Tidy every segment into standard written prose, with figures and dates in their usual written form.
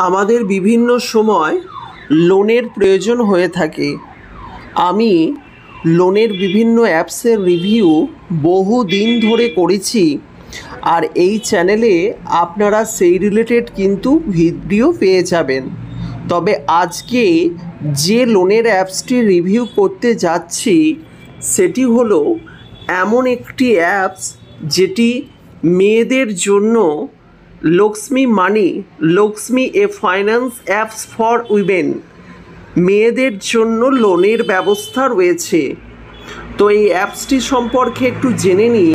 আমাদের বিভিন্ন সময় লোনের প্রয়োজন হয়ে থাকে। আমি লোনের বিভিন্ন অ্যাপসের রিভিউ বহু দিন ধরে করেছি, আর এই চ্যানেলে আপনারা সেই রিলেটেড কিন্তু ভিডিও পেয়ে যাবেন। তবে আজকে যে লোনের অ্যাপসটির রিভিউ করতে যাচ্ছি সেটি হলো এমন একটি অ্যাপস যেটি মেয়েদের জন্য লক্ষ্মী মানি, লক্ষ্মী এ ফাইন্যান্স অ্যাপস ফর উইমেন, মেয়েদের জন্য লোনের ব্যবস্থা রয়েছে। তো এই অ্যাপসটি সম্পর্কে একটু জেনে নিই।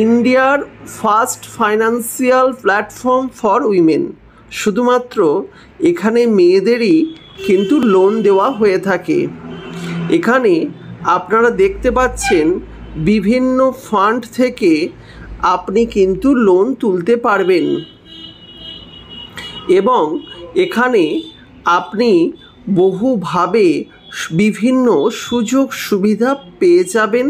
ইন্ডিয়ার first financial platform for women, শুধুমাত্র এখানে মেয়েদেরই কিন্তু লোন দেওয়া হয়ে থাকে। এখানে আপনারা দেখতে পাচ্ছেন বিভিন্ন ফান্ড থেকে আপনি কিন্তু লোন তুলতে পারবেন, এবং এখানে আপনি বহুভাবে বিভিন্ন সুযোগ সুবিধা পেয়ে যাবেন,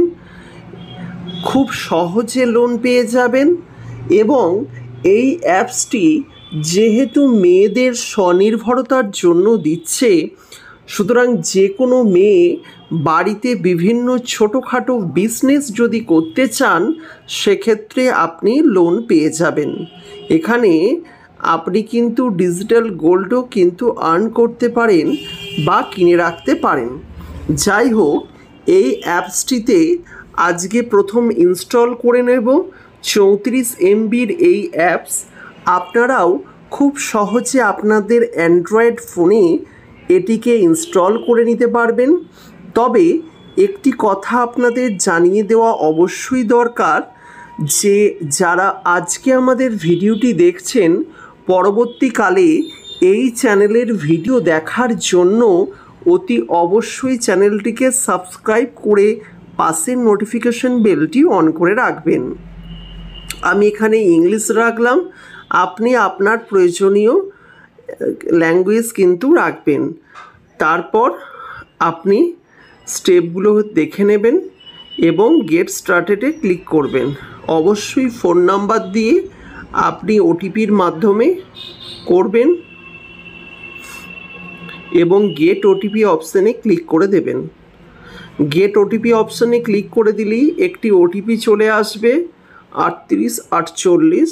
খুব সহজে লোন পেয়ে যাবেন। এবং এই অ্যাপসটি যেহেতু মেয়েদের স্বনির্ভরতার জন্য দিচ্ছে, সুতরাং যে কোনো মেয়ে বাড়িতে বিভিন্ন ছোটোখাটো বিজনেস যদি করতে চান সেক্ষেত্রে আপনি লোন পেয়ে যাবেন। এখানে আপনি কিন্তু ডিজিটাল গোল্ডও কিন্তু আর্ন করতে পারেন বা কিনে রাখতে পারেন। যাই হোক, এই অ্যাপসটিতে আজকে প্রথম ইনস্টল করে নেব 34 MBর এই অ্যাপস। আপনারাও খুব সহজে আপনাদের অ্যান্ড্রয়েড ফোনে এটিকে ইনস্টল করে নিতে পারবেন। তবে একটি কথা আপনাদের জানিয়ে দেওয়া অবশ্যই দরকার যে যারা আজকে আমাদের ভিডিওটি দেখছেন, পরবর্তীকালে এই চ্যানেলের ভিডিও দেখার জন্য অতি অবশ্যই চ্যানেলটিকে সাবস্ক্রাইব করে পাশের নোটিফিকেশন বেলটি অন করে রাখবেন। আমি এখানে ইংলিশ রাখলাম, আপনি আপনার প্রয়োজনীয় ল্যাঙ্গুয়েজ কিন্তু রাখবেন। তারপর আপনি স্টেপগুলো দেখে নেবেন এবং গেট স্টার্টেডে ক্লিক করবেন। অবশ্যই ফোন নাম্বার দিয়ে আপনি ওটিপির মাধ্যমে করবেন এবং গেট ওটিপি অপশানে ক্লিক করে দেবেন। গেট ওটিপি অপশানে ক্লিক করে দিলেই একটি ওটিপি চলে আসবে 3848,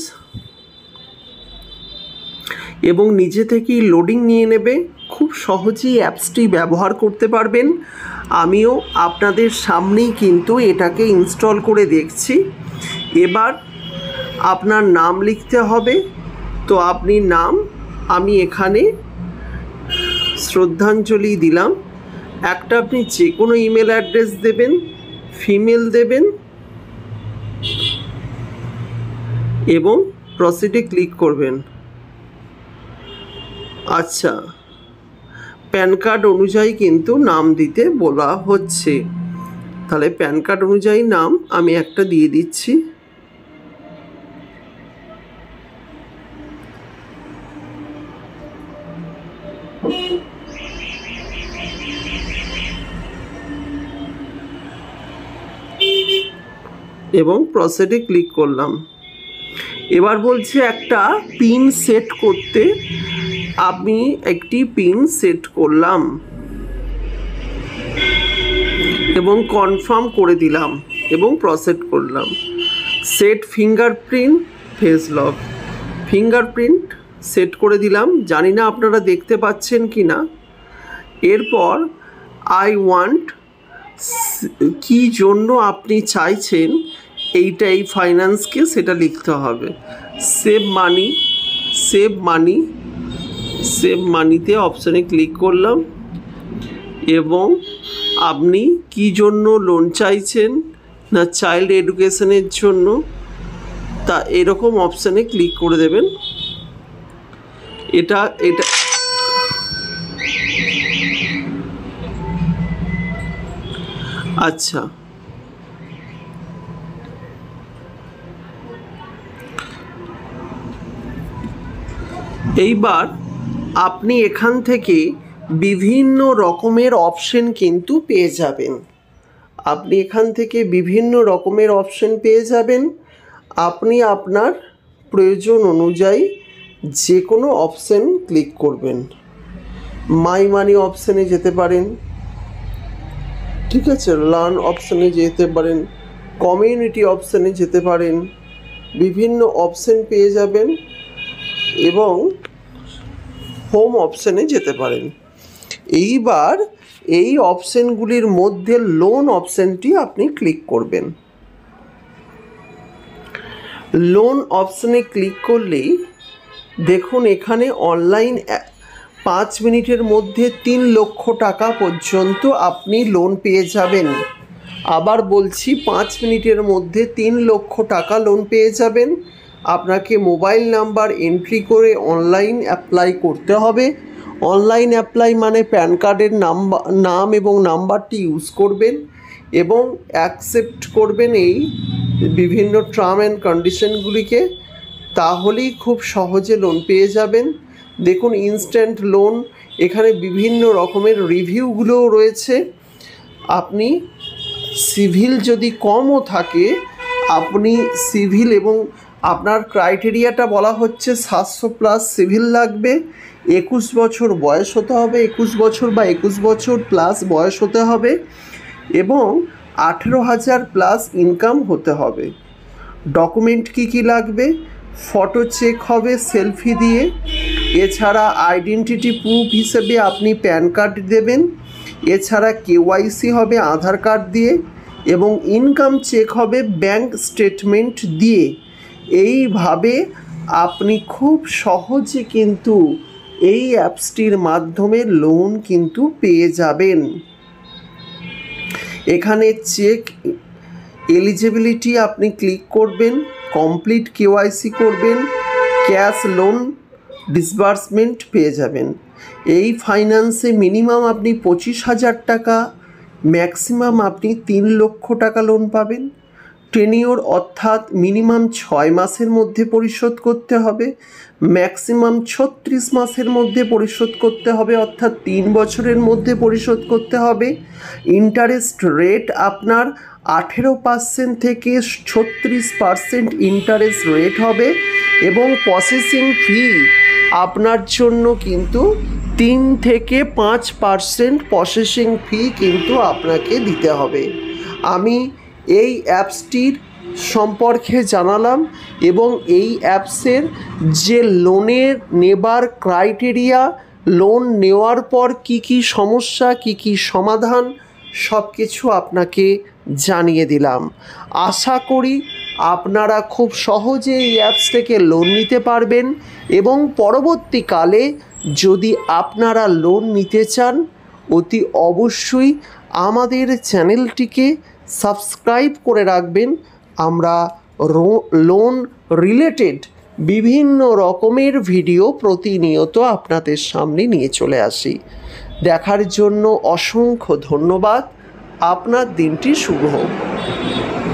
এবং নিজে থেকেই লোডিং নিয়ে নেবে। খুব সহজেই অ্যাপসটি ব্যবহার করতে পারবেন। আমিও আপনাদের সামনেই কিন্তু এটাকে ইনস্টল করে দেখছি। এবার আপনার নাম লিখতে হবে। তো আপনি নাম, আমি এখানে শ্রদ্ধাঞ্জলি দিলাম। একটা আপনি যে কোনো ইমেল অ্যাড্রেস দেবেন, ফিমেল দেবেন এবং প্রসিডে ক্লিক করবেন। আচ্ছা, প্যান কার্ড অনুযায়ী কিন্তু নাম দিতে বলা হচ্ছে, তাহলে প্যান কার্ড অনুযায়ী নাম আমি একটা দিয়ে দিচ্ছি। এবং প্রসিডে ক্লিক করলাম। এবার বলছে একটা পিন সেট করতে, আমি একটি পিন সেট করলাম এবং কনফার্ম করে দিলাম এবং প্রসেড করলাম। Set fingerprint face lock, fingerprint set করে দিলাম। জানি না আপনারা দেখতে পাচ্ছেন কি না। এরপর আই ওয়ান্ট, কী জন্য আপনি চাইছেন এইটা, এই ফাইন্যান্সকে সেটা লিখতে হবে। সেভ মানি, সেভ মানি, সেভ মানিতে অপশানে ক্লিক করলাম এবং আপনি কী জন্য লোন চাইছেন, না চাইল্ড এডুকেশনের জন্য, তা এরকম অপশানে ক্লিক করে দেবেন। এটা আচ্ছা, এইবার আপনি এখান থেকে বিভিন্ন রকমের অপশন কিন্তু পেয়ে যাবেন। আপনি এখান থেকে বিভিন্ন রকমের অপশন পেয়ে যাবেন। আপনি আপনার প্রয়োজন অনুযায়ী যে কোনো অপশান ক্লিক করবেন। মাই মানি অপশানে যেতে পারেন, ঠিক আছে, লার্ন অপশানে যেতে পারেন, কমিউনিটি অপশানে যেতে পারেন, বিভিন্ন অপশান পেয়ে যাবেন এবং হোম অপশানে যেতে পারেন। এইবার এই অপশানগুলির মধ্যে লোন অপশানটি আপনি ক্লিক করবেন। লোন অপশানে ক্লিক করলেই দেখুন এখানে অনলাইন 5 মিনিটের মধ্যে 3 লক্ষ টাকা পর্যন্ত আপনি লোন পেয়ে যাবেন। আবার বলছি 5 মিনিটের মধ্যে 3 লক্ষ টাকা লোন পেয়ে যাবেন। আপনাকে মোবাইল নাম্বার এন্ট্রি করে অনলাইন অ্যাপ্লাই করতে হবে। অনলাইন অ্যাপ্লাই মানে প্যান কার্ডের নাম এবং নাম্বারটি ইউজ করবেন এবং অ্যাকসেপ্ট করবেন এই বিভিন্ন টার্ম অ্যান্ড কন্ডিশনগুলিকে, তাহলেই খুব সহজে লোন পেয়ে যাবেন। দেখুন ইনস্ট্যান্ট লোন, এখানে বিভিন্ন রকমের রিভিউগুলোও রয়েছে। আপনি সিভিল যদি কমও থাকে, আপনি সিভিল এবং আপনার ক্রাইটেরিয়াটা বলা হচ্ছে 700+ সিভিল লাগবে, 21 বছর বয়স হতে হবে, 21 বছর বা 21 বছর প্লাস বয়স হতে হবে এবং 18,000+ ইনকাম হতে হবে। ডকুমেন্ট কী লাগবে? ফটো চেক হবে সেলফি দিয়ে, এছাড়া আইডেন্টিটি প্রুফ হিসেবে আপনি প্যান কার্ড দেবেন, এছাড়া কেওয়াইসি হবে আধার কার্ড দিয়ে এবং ইনকাম চেক হবে ব্যাংক স্টেটমেন্ট দিয়ে। এইভাবে আপনি খুব সহজে কিন্তু এই অ্যাপসটির মাধ্যমে লোন কিন্তু পেয়ে যাবেন। এখানে চেক এলিজিবিলিটি আপনি ক্লিক করবেন, কমপ্লিট কেওয়াইসি করবেন, ক্যাশ লোন ডিসবার্সমেন্ট পেয়ে যাবেন। এই ফাইন্যান্সে মিনিমাম আপনি 25,000 টাকা, ম্যাক্সিমাম আপনি 3 লক্ষ টাকা লোন পাবেন। টেনিওর অর্থাৎ মিনিমাম 6 মাসের মধ্যে পরিশোধ করতে হবে, ম্যাক্সিমাম 36 মাসের মধ্যে পরিশোধ করতে হবে, অর্থাৎ 3 বছরের মধ্যে পরিশোধ করতে হবে। ইন্টারেস্ট রেট আপনার 18% থেকে 36% ইন্টারেস্ট রেট হবে এবং প্রসেসিং ফি আপনার জন্য কিন্তু 3 থেকে 5% প্রসেসিং ফি কিন্তু আপনাকে দিতে হবে। আমি এই অ্যাপসটির সম্পর্কে জানালাম এবং এই অ্যাপসের যে লোনের নেবার ক্রাইটেরিয়া, লোন নেওয়ার পর কি সমস্যা, কি সমাধান, সব কিছু আপনাকে জানিয়ে দিলাম। আশা করি আপনারা খুব সহজে এই অ্যাপস থেকে লোন নিতে পারবেন এবং পরবর্তীকালে যদি আপনারা লোন নিতে চান অতি অবশ্যই আমাদের চ্যানেলটিকে সাবস্ক্রাইব করে রাখবেন। আমরা লোন রিলেটেড বিভিন্ন রকমের ভিডিও প্রতিনিয়ত আপনাদের সামনে নিয়ে চলে আসি। দেখার জন্য অসংখ্য ধন্যবাদ। আপনার দিনটি শুভ হোক।